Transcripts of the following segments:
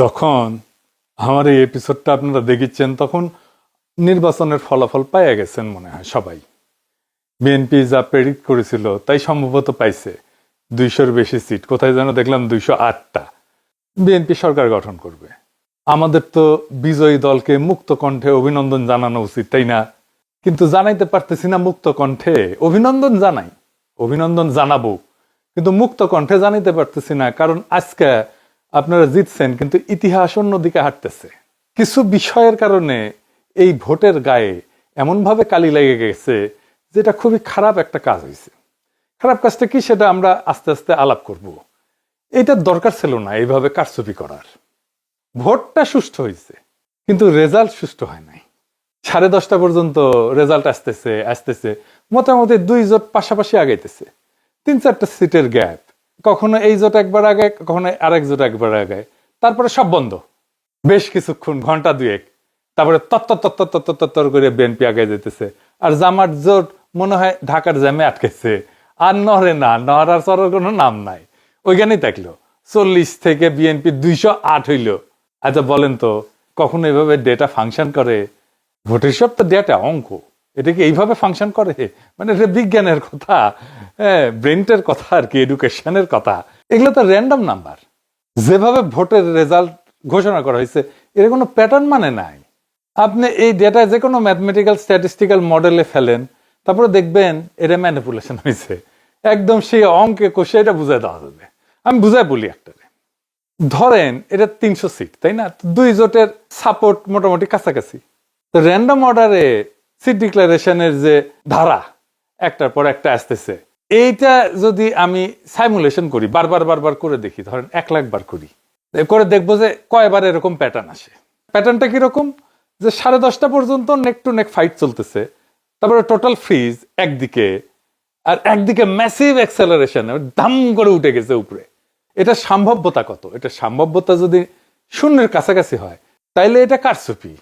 যখন আমার এই এপিসোডটা আপনারা দেখেছেন তখন নির্বাচনের ফলাফল পাইয়া গেছেন মনে হয় সবাই। বিএনপি যা প্রেডিক্ট করেছিল তাই সম্ভবত পাইছে। 200-র বেশি সিট, কোথায় যেন দেখলাম 208টা। বিএনপি সরকার গঠন করবে। আমাদের তো বিজয়ী দলকে মুক্ত কণ্ঠে অভিনন্দন জানানো উচিত, তাই না? কিন্তু জানাইতে পারতেছি না মুক্ত কণ্ঠে। অভিনন্দন জানাই, অভিনন্দন জানাবো, কিন্তু মুক্ত কণ্ঠে জানাইতে পারতেছি না, কারণ আজকে আপনারা জিতছেন কিন্তু ইতিহাস অন্যদিকে হাঁটতেছে। কিছু বিষয়ের কারণে এই ভোটের গায়ে এমনভাবে কালি লেগে গেছে যেটা খুবই খারাপ একটা কাজ হয়েছে। খারাপ কাজটা কি সেটা আমরা আস্তে আস্তে আলাপ করব। এইটার দরকার ছিল না এইভাবে কারচুপি করার। ভোটটা সুষ্ঠু হয়েছে কিন্তু রেজাল্ট সুষ্ঠু হয় নাই। 10:30 পর্যন্ত রেজাল্ট আসতেছে মোটামুটি 2 জোট পাশাপাশি আগাইতেছে। 3-4টা সিটের গ্যাপ, কখনো এই জোট একবার আগে, কখনো আরেক জোট একবার আগে, তারপরে সব বন্ধ বেশ কিছুক্ষণ, ঘন্টা 2-1। তারপরে তত্তর করে বিএনপি আগে যেতেছে। আর জামাত জোট মনে হয় ঢাকার জ্যামে আটকেছে, আর নড়ে না, নড়ার চড়ার কোনো নাম নাই, ওইখানেই থাকলো। 40 থেকে বিএনপি 208 হইল। আচ্ছা বলেন তো, কখনো এভাবে ডেটা ফাংশন করে? ভোটের সব তো ডেটা, অঙ্ক, এটা কি এইভাবে ফাংশন করে? মানে এটা বিজ্ঞানের কথা, হ্যাঁ, ব্রেনটের কথা আর কি, এডুকেশনের কথা। এগুলো তো র্যান্ডম নাম্বার। যেভাবে ভোটের রেজাল্ট ঘোষণা করা হয়েছে এর কোনো প্যাটার্ন মানে নাই। আপনি এই ডেটা যে কোনো ম্যাথমেটিক্যাল স্ট্যাটিস্টিক্যাল মডেলে ফেলেন, তারপরে দেখবেন এটা ম্যানিপুলেশন হয়েছে। একদম সেই অঙ্কে কষে এটা বুঝাই দেওয়া যাবে। আমি বুঝাই বলি একটা, ধরেন এটা 300 সিট, তাই না? 2 জোটের সাপোর্ট মোটামুটি কাছাকাছি। তো র্যান্ডম অর্ডারে সিট ডিক্লারেশনের যে ধারা একটার পর একটা আসতেছে, এইটা যদি আমি সাইমুলেশন করি, বারবার করে দেখি, ধরেন 1 লাখ বার করি, করে দেখবো যে কয়বার এরকম প্যাটার্ন আসে। প্যাটার্নটা কিরকম? যে 10:30 পর্যন্ত নেক টু নেক ফাইট চলতেছে, তারপরে টোটাল ফ্রিজ একদিকে, আর একদিকে ম্যাসিভ অ্যাক্সেলারেশন, দাম করে উঠে গেছে উপরে। এটা সম্ভাব্যতা কত? এটা সম্ভাব্যতা যদি 0-এর কাছাকাছি হয় তাইলে এটা কারচুপি।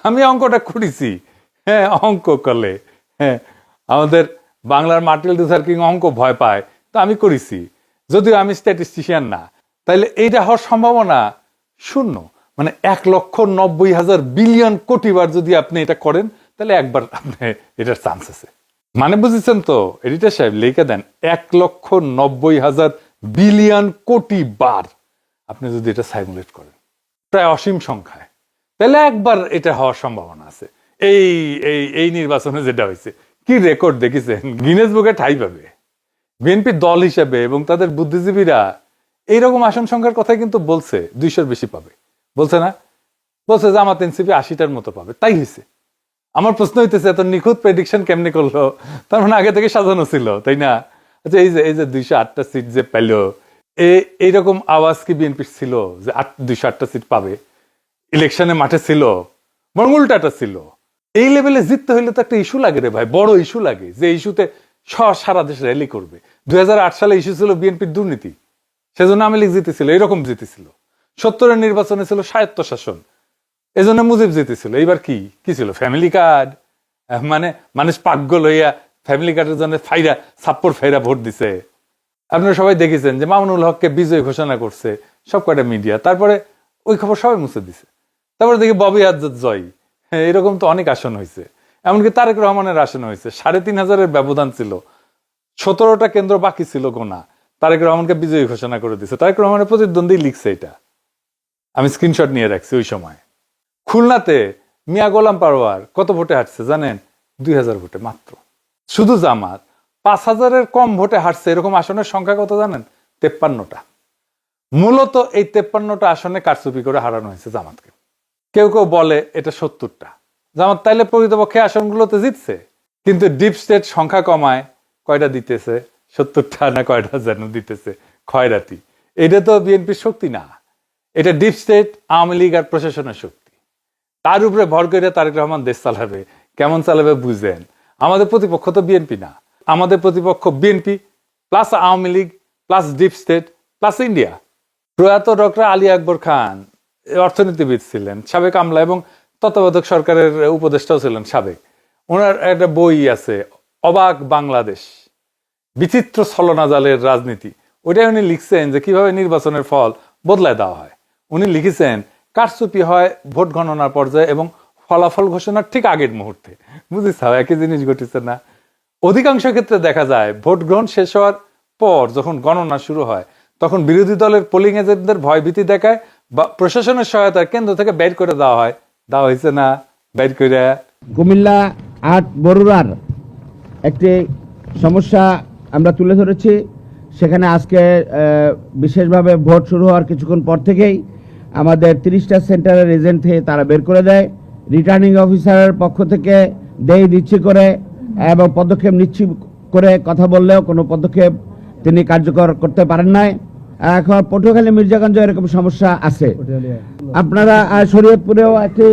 আমি অঙ্কটা করেছি, হ্যাঁ, অঙ্ক করলে, হ্যাঁ, আমাদের বাংলার মার্টিন লুথার কিং অঙ্ক ভয় পায়, তো আমি করেছি, যদিও আমি স্ট্যাটিস্টিশিয়ান না। তাইলে এইটা হওয়ার সম্ভাবনা 0। মানে 1,90,000 বিলিয়ন কোটি বার যদি আপনি এটা করেন তাহলে একবার আপনি এটার চান্স আছে। মানে বুঝেছেন তো এডিটর সাহেব? লিখে দেন 1,90,000 বিলিয়ন কোটি বার আপনি যদি এটা সাইমুলেট করেন, প্রায় অসীম সংখ্যায়, তাহলে একবার এটা হওয়ার সম্ভাবনা আছে। এই এই এই নির্বাচনে যেটা হয়েছে, কি রেকর্ড দেখেছেন? গিনেস বুকে ঠাই পাবে বিএনপি দল হিসেবে। এবং তাদের বুদ্ধিজীবীরা এইরকম আসন সংখ্যার কথা কিন্তু বলছে 200-র বেশি পাবে, বলছে না? বলছে যে জামাত এনসিপি 80টার মতো পাবে, তাই হয়েছে। আমার প্রশ্ন হইতেছে এত নিখুঁত প্রেডিকশন কেমনে করলো? তার মানে আগে থেকে সাজানো ছিল, তাই না? আচ্ছা, এই যে 208টা সিট যে পেল, এইরকম আওয়াজ কি বিএনপির ছিল যে 208টা সিট পাবে? ইলেকশনে মাঠে ছিল, বরং উল্টাটা ছিল। এই লেভেলে জিততে হইলে তো একটা ইস্যু লাগে রে ভাই, বড় ইস্যু লাগে, যে ইস্যুতে সারা দেশ র্যালি করবে। 2008 সালে ইস্যু ছিল বিএনপির দুর্নীতি, সেজন্য আওয়ামী লীগ জিতেছিল, এরকম জিতেছিল। 70-এর নির্বাচনে ছিল স্বায়ত্তশাসন, এজন্য মুজিব জিতেছিল। এইবার কি ছিল? Family card. মানে মানুষ পাগল হইয়া ফ্যামিলি কার্ডের জন্য ছাপ্পর ফাইরা ভোট দিছে। আপনারা সবাই দেখেছেন যে মামুনুল হককে বিজয় ঘোষণা করছে সব কয়টা মিডিয়া, তারপরে ওই খবর সবাই মুছে দিছে। তারপরে দেখি ববি আজাদ জয়। এরকম তো অনেক আসন হয়েছে, এমনকি তারেক রহমানের আসন হয়েছে। 3,500-এর ব্যবধান ছিল, 17টা কেন্দ্র বাকি ছিল গোনা, তারেক রহমানকে বিজয়ী ঘোষণা করে দিছে। তারেক রহমানের প্রতিদ্বন্দ্বী লিখছে, এটা আমি স্ক্রিনশট নিয়ে রাখছি। ওই সময় খুলনাতে মিয়া গোলাম পারোয়ার কত ভোটে হারছে জানেন? 2,000 ভোটে মাত্র। শুধু জামাত 5,000-এর কম ভোটে হারছে। এরকম আসনের সংখ্যা কত জানেন? 53টা। মূলত এই 53টা আসনে কারচুপি করে হারানো হয়েছে জামাতকে। কেউ কেউ বলে এটা 70টা। জামাত তাইলে প্রকৃতপক্ষে আসনগুলোতে জিতছে, কিন্তু ডিপ স্টেট সংখ্যা কমায় কয়টা দিতেছে? 70টা না কয়টা যেন দিতেছে, খয়রাতি। এটা তো বিএনপির শক্তি না, এটা ডিপ স্টেট, আওয়ামী লীগ আর প্রশাসনের শক্তি। তার উপরে ভর করে তারেক রহমান দেশ চালাবে। কেমন চালাবে বুঝেন? আমাদের প্রতিপক্ষ তো বিএনপি না, আমাদের প্রতিপক্ষ BNP plus Awami League plus deep state plus India. প্রয়াত ডক্টর আলী আকবর খান অর্থনীতিবিদ ছিলেন, সাবেক আমলা এবং তত্ত্বাবধায়ক সরকারের উপদেষ্টাও ছিলেন সাবেক। ওনার একটা বই আছে, অবাক বাংলাদেশ, বিচিত্র ছলনাজালের রাজনীতি। ওইটাই উনি লিখছেন যে কিভাবে নির্বাচনের ফল বদলায় দেওয়া হয়। উনি লিখেছেন কারচুপি হয় ভোট গণনার পর্যায়ে এবং ফলাফল ঘোষণার ঠিক আগের মুহূর্তে। বুঝিস একই জিনিস ঘটেছে না? অধিকাংশ ক্ষেত্রে দেখা যায় ভোট গ্রহণ শেষ হওয়ার পর যখন গণনা শুরু হয় তখন বিরোধী দলের পোলিং এজেন্টদের ভয়ভীতি দেখায় বা প্রশাসনের সহায়তায় কেন্দ্র থেকে বের করে দেওয়া হয়। দেওয়া হয়েছে না? বের করে কুমিল্লা ৮ বরুড়ার একটি সমস্যা আমরা তুলে ধরেছি। সেখানে আজকে বিশেষভাবে ভোট শুরু হওয়ার কিছুক্ষণ পর থেকেই আমাদের ৩০টা সেন্টারের এজেন্ট থেকে তারা বের করে দেয়। রিটার্নিং অফিসারের পক্ষ থেকে দেয় দিচ্ছি করে এবং পদক্ষেপ নিচ্ছি করে কথা বললেও কোনো পদক্ষেপ তিনি কার্যকর করতে পারেন নাই। এখন পটুয়াখালী মির্জাগঞ্জ এরকম সমস্যা আছে। আপনারা শরীয়তপুরেও একটি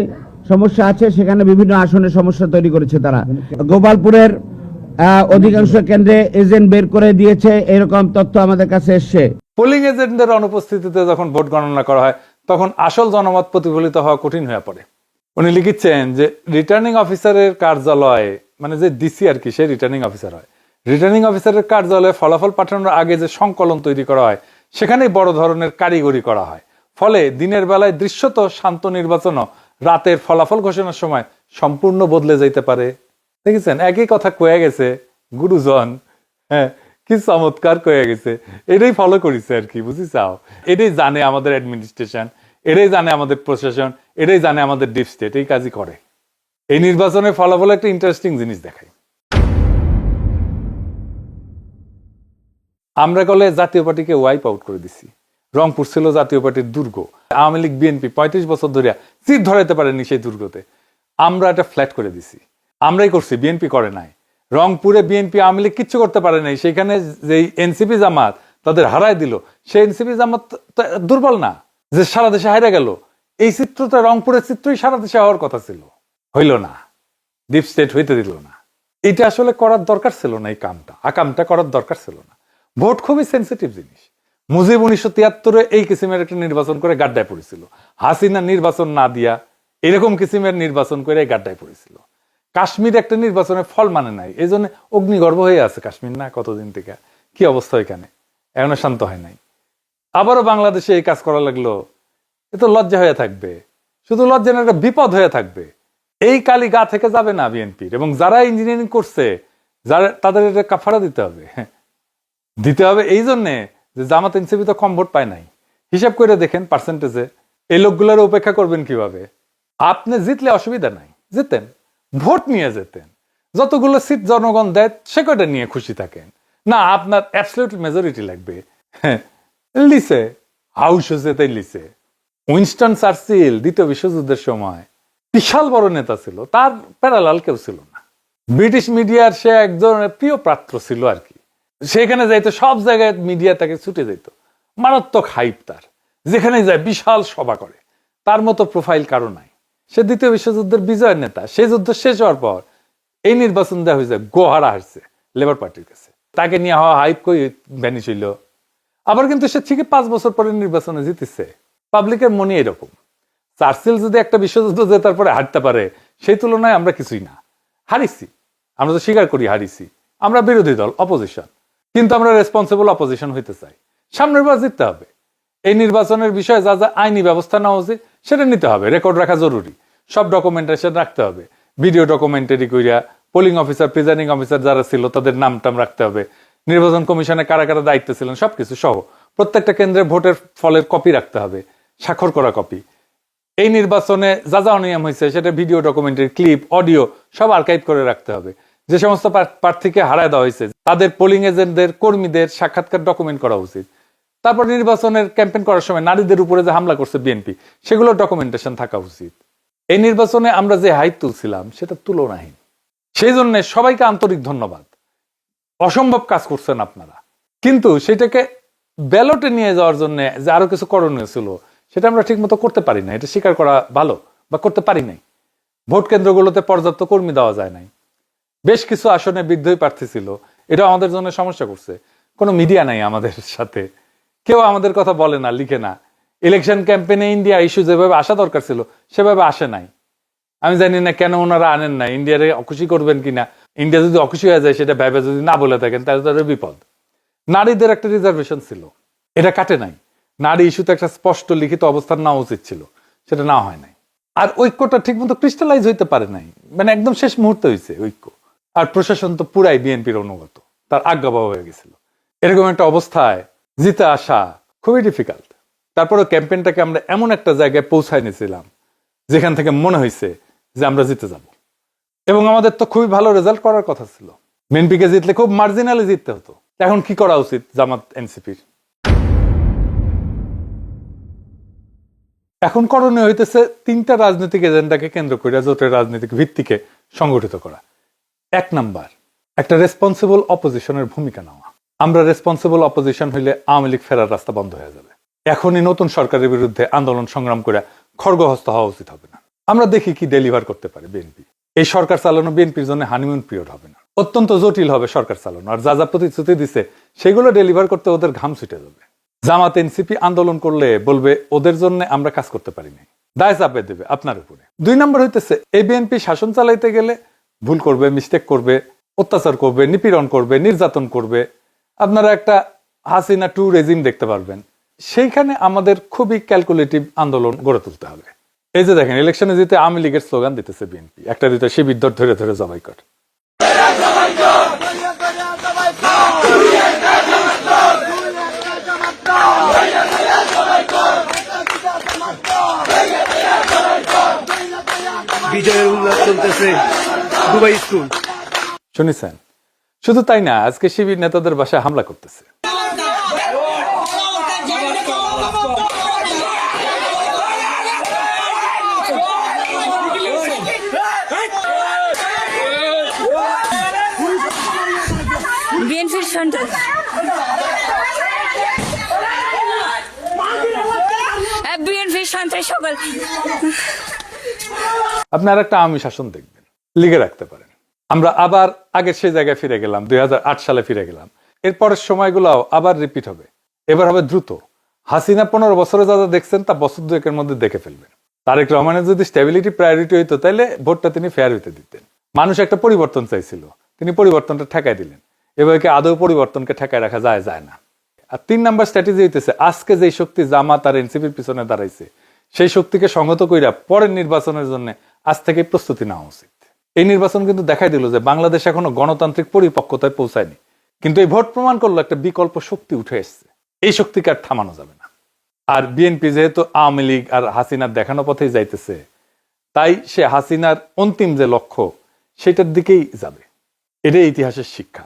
সমস্যা আছে, সেখানে বিভিন্ন আসনের সমস্যা তৈরি করেছে তারা। গোপালপুরের অধিকাংশ কেন্দ্রে এজেন্ট বের করে দিয়েছে, এরকম তথ্য আমাদের কাছে এসছে। পোলিং এজেন্টদের অনুপস্থিতিতে যখন ভোট গণনা করা হয় তখন আসল জনমত প্রতিফলিত হওয়া কঠিন হয়ে পড়ে। উনি লিখেছেন যে রিটার্নিং অফিসারের কার্যালয়ে, মানে যে ডিসি আর কি, সে রিটার্নিং অফিসার হয়। রিটার্নিং অফিসারের কার্যালয়ে ফলাফল পাঠানোর আগে যে সংকলন তৈরি করা হয় সেখানেই বড় ধরনের কারিগরি করা হয়। ফলে দিনের বেলায় দৃশ্যত শান্ত নির্বাচনও রাতের ফলাফল ঘোষণার সময় সম্পূর্ণ বদলে যাইতে পারে। দেখেছেন, একই কথা কয়ে গেছে গুরুজন। হ্যাঁ, কি চমৎকার কয়ে গেছে। এটাই ফলো করেছে আর কি, বুঝিছাও? এটাই জানে আমাদের অ্যাডমিনিস্ট্রেশন, এটাই জানে আমাদের প্রশাসন, এটাই জানে আমাদের ডিপ স্টেট। এই কাজই করে। এই নির্বাচনের ফলাফল একটা ইন্টারেস্টিং জিনিস দেখায়। আমরা গলে জাতীয় পার্টিকে ওয়াইপ আউট করে দিছি। রংপুর ছিল জাতীয় পার্টির দুর্গ। আওয়ামী লীগ বিএনপি ৩৫ বছর ধরে চির ধরাইতে পারেনি সেই দুর্গতে। আমরা এটা ফ্ল্যাট করে দিছি। আমরাই করছি, বিএনপি করে নাই। রংপুরে বিএনপি আওয়ামী লীগ কিচ্ছু করতে পারে নাই। সেখানে যে এনসিপি জামাত তাদের হারায় দিল, সেই এনসিপি জামাত দুর্বল না যে সারা দেশে হারা গেল। এই চিত্রটা, রংপুরের চিত্রই সারা দেশে হওয়ার কথা ছিল, হইল না। ডিপ স্টেট হইতে দিল না। এটা আসলে করার দরকার ছিল না। এই কামটা করার দরকার ছিল না। ভোট খুবই সেন্সিটিভ জিনিস। মুজিব ১৯৭৩-এ এই কিসিমের একটা নির্বাচন করে গাড্ডায় পড়েছিল। হাসিনা নির্বাচন না দিয়া এরকম কিসিমের নির্বাচন করে গাড্ডায় পড়েছিল। কাশ্মীর একটা নির্বাচনের ফল মানে নাই, এই জন্য অগ্নিগর্ভ হয়ে আছে কাশ্মীর না কতদিন থেকে। কি অবস্থা এখানে, এখনো শান্ত হয় নাই। আবারও বাংলাদেশে এই কাজ করা লাগলো। এ তো লজ্জা হয়ে থাকবে, শুধু লজ্জা না, একটা বিপদ হয়ে থাকবে। এই কালি গা থেকে যাবে না বিএনপির। এবং যারা ইঞ্জিনিয়ারিং করছে, যারা, তাদের এটা কাফারা দিতে হবে। এই জন্যে যে জামাত এনসিপি তো কম ভোট পায় নাই। হিসাব করে দেখেন পার্সেন্টেজে। এই লোকগুলোর উপেক্ষা করবেন কিভাবে? আপনি জিতলে অসুবিধা নাই, জিতেন, ভোট নিয়ে যেতেন। যতগুলো সিট জনগণ দেয় সে কয়টা নিয়ে খুশি থাকেন না। আপনার অ্যাবসলিউট মেজরিটি লাগবে। লিসে হাউস হচ্ছে তাই লিসে। উইনস্টন চার্চিল দ্বিতীয় বিশ্বযুদ্ধের সময় বিশাল বড় নেতা ছিল, তার প্যারালাল কেউ ছিল না। ব্রিটিশ মিডিয়ার সে একজন প্রিয় পাত্র ছিল আর কি। সেখানে যাইতো, সব জায়গায় মিডিয়া তাকে ছুটে যেত। মারাত্মক হাইপ তার, যেখানে যায় বিশাল সভা করে। তার মতো প্রোফাইল কারো নাই। সে দ্বিতীয় বিশ্বযুদ্ধের বিজয়ের নেতা। সেই যুদ্ধ শেষ হওয়ার পর এই নির্বাচন দেওয়া হয়েছে, গোহারা হারছে লেবার পার্টির কাছে। তাকে নিয়ে হওয়া হাইপ কই ভ্যানিশ হইল। আবার কিন্তু সে ঠিকই ৫ বছর পরে নির্বাচনে জিতেছে। পাবলিকের মনে এরকম। চার্চিল যদি একটা বিশ্বযুদ্ধ জেতার পরে হারতে পারে, সেই তুলনায় আমরা কিছুই না। হারিছি, আমরা তো স্বীকার করি হারিছি। আমরা বিরোধী দল, অপোজিশন, কিন্তু আমরা রেসপন্সিবল অপোজিশন হইতে চাই। সামনের বার জিততে হবে। এই নির্বাচনের বিষয়ে যা যা আইনি ব্যবস্থা নেওয়া উচিত সেটা নিতে হবে। রেকর্ড রাখা জরুরি, সব ডকুমেন্টেশন রাখতে হবে। ভিডিও ডকুমেন্টারি কইরা পোলিং অফিসার, প্রিজাইডিং অফিসার যারা ছিল তাদের নাম টাম রাখতে হবে। নির্বাচন কমিশনে কারা কারা দায়িত্ব ছিলেন সবকিছু সহ প্রত্যেকটা কেন্দ্রে ভোটের ফলের কপি রাখতে হবে, স্বাক্ষর করা কপি। এই নির্বাচনে যা যা অনিয়ম হয়েছে সেটা ভিডিও ডকুমেন্টারি, ক্লিপ, অডিও সব আর্কাইভ করে রাখতে হবে। যে সমস্ত প্রার্থীকে হারায় দেওয়া হয়েছে তাদের পোলিং এজেন্টদের, কর্মীদের সাক্ষাৎকার ডকুমেন্ট করা উচিত। তারপর নির্বাচনের ক্যাম্পেইন করার সময় নারীদের উপরে যে হামলা করছে বিএনপি, সেগুলো ডকুমেন্টেশন থাকা উচিত। এই নির্বাচনে আমরা যে হাইপ তুলছিলাম সেটা তুলনাহীন। সেই জন্য সবাইকে আন্তরিক ধন্যবাদ। অসম্ভব কাজ করছেন আপনারা। কিন্তু সেটাকে ব্যালটে নিয়ে যাওয়ার জন্য যে আরো কিছু করণীয় ছিল সেটা আমরা ঠিক মতো করতে পারি না। এটা স্বীকার করা ভালো, বা করতে পারি নাই। ভোট কেন্দ্রগুলোতে পর্যাপ্ত কর্মী দেওয়া যায় নাই। বেশ কিছু আসনে বিদ্রোহী প্রার্থী ছিল, এটা আমাদের জন্য সমস্যা করছে। কোনো মিডিয়া নাই আমাদের সাথে, কেউ আমাদের কথা বলে না, লিখে না। ইলেকশন ক্যাম্পেইনে ইন্ডিয়া ইস্যু যেভাবে আসা দরকার ছিল সেভাবে আসে নাই। আমি জানি না কেন ওনারা আনেন না। ইন্ডিয়ারে অখুশি করবেন কিনা, ইন্ডিয়া যদি অখুশি হয়ে যায় সেটা ভেবে যদি না বলে থাকেন তাহলে তাদের বিপদ। নারীদের একটা রিজার্ভেশন ছিল, এটা কাটে নাই। নারী ইস্যুতে একটা স্পষ্ট লিখিত অবস্থান নেওয়া উচিত ছিল, সেটা না হয় নাই। আর ঐক্যটা ঠিক মতো ক্রিস্টালাইজ হইতে পারে নাই, মানে একদম শেষ মুহূর্তে হয়েছে ঐক্য। আর প্রশাসন তো পুরাই বিএনপির অনুগত, তার আজ্ঞাবহ হয়ে গেছিল। এরকম একটা অবস্থায় জিতে আসা খুবই ডিফিকাল্ট। তারপরে ক্যাম্পেইনটাকে আমরা এমন একটা জায়গায় পৌঁছায় নিয়েছিলাম যেখান থেকে মনে হয়েছে যে আমরা জিতে যাব, এবং আমাদের তো খুবই ভালো রেজাল্ট করার কথা ছিল। বিএনপিকে জিতলে খুব মার্জিনালি জিততে হতো। এখন কি করা উচিত জামাত এনসিপির? এখন করণীয় হইতেছে 3টা রাজনৈতিক এজেন্ডাকে কেন্দ্র করে জোটের রাজনৈতিক ভিত্তিকে সংগঠিত করা। 1 নাম্বার, একটা রেসপন্সিবল অপোজিশনের ভূমিকা নেওয়া। আমরা রেসপন্সিবল অপোজিশন হইলে আওয়ামী লীগ ফেরার রাস্তা বন্ধ হয়ে যাবে। এখনই নতুন সরকারের বিরুদ্ধে আন্দোলন সংগ্রাম করে খড়গহস্ত হওয়া উচিত হবে না। আমরা দেখি কি ডেলিভার করতে পারে বিএনপি। এই সরকার চালানো বিএনপির জন্য হানিমুন পিরিয়ড হবে না, অত্যন্ত জটিল হবে সরকার চালানো। আর যা যা প্রতিশ্রুতি দিছে সেগুলো ডেলিভার করতে ওদের ঘাম ছুটে যাবে। জামাত এনসিপি আন্দোলন করলে বলবে ওদের জন্য আমরা কাজ করতে পারি নাই, দায় চাপে দেবে আপনার উপরে। 2 নম্বর হইতেছে এই বিএনপি শাসন চালাইতে গেলে ভুল করবে, মিস্টেক করবে, অত্যাচার করবে, নিপীড়ন করবে, নির্যাতন করবে। আপনারা একটা হাসিনা 2 রেজিম দেখতে পারবেন। সেইখানে আমাদের খুবই ক্যালকুলেটিভ আন্দোলন গড়ে তুলতে হবে। এই যে দেখেন, ইলেকশনে জিতে আওয়ামী লীগের স্লোগান দিতেছে বিএনপি, একটা দিতে শিবির ধরে ধরে জবাই কর। বিজয়ের উল্লাস চলতেছে দুবাই স্কুল। শুনেছেন? শুধু তাই না, আজকে শিবির নেতাদের বাসায় হামলা করতেছে। বিএনপির সন্ত্রাস, বিএনপির সন্ত্রাস সকল। আপনি আর একটা আওয়ামী শাসন দেখবেন, লিগে রাখতে পারেন। আমরা আবার আগের সেই জায়গায় ফিরে গেলাম, 2008 সালে ফিরে গেলাম। এরপরের সময়গুলোও আবার রিপিট হবে। এবার হবে দ্রুত। হাসিনা 15 বছরে যা যা দেখছেন তা বছর 2-এর মধ্যে দেখে ফেলবেন। তারেক রহমানের যদি স্টেবিলিটি প্রায়োরিটি হইতো তাহলে ভোটটা তিনি ফেয়ার হইতে দিতেন। মানুষ একটা পরিবর্তন চাইছিল, তিনি পরিবর্তনটা ঠেকাই দিলেন। এবার কি আদৌ পরিবর্তনকে ঠেকায় রাখা যায় না। আর 3 নাম্বার স্ট্র্যাটেজি হইতেছে আজকে যেই শক্তি জামাত আর এনসিপির পিছনে দাঁড়াইছে সেই শক্তিকে সংহত কইরা পরের নির্বাচনের জন্য আজ থেকে প্রস্তুতি নেওয়া উচিত। এই নির্বাচন কিন্তু দেখাই দিল যে বাংলাদেশ এখনো গণতান্ত্রিক পরিপক্কতায় পৌঁছায়নি, কিন্তু এই ভোট প্রমাণ করলো একটা বিকল্প শক্তি উঠে এসছে। এই শক্তিকে আর থামানো যাবে না। আর বিএনপি যেহেতু আওয়ামী লীগ আর হাসিনার দেখানো পথেই যাইতেছে, তাই সে হাসিনার অন্তিম যে লক্ষ্য সেটার দিকেই যাবে। এটাই ইতিহাসের শিক্ষা।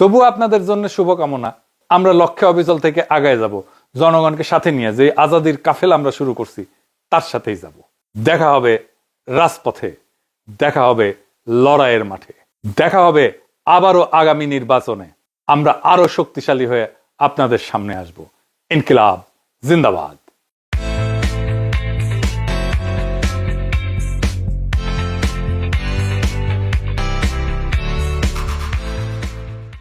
তবু আপনাদের জন্য শুভকামনা। আমরা লক্ষ্যে অবিচল থেকে আগায় যাব, জনগণকে সাথে নিয়ে যে আজাদির কাফেলা আমরা শুরু করছি তার সাথেই যাব। দেখা হবে রাজপথে, দেখা হবে লড়াইয়ের মাঠে, দেখা হবে আবারও আগামী নির্বাচনে। আমরা আরো শক্তিশালী হয়ে আপনাদের সামনে আসব। ইনকিলাব জিন্দাবাদ।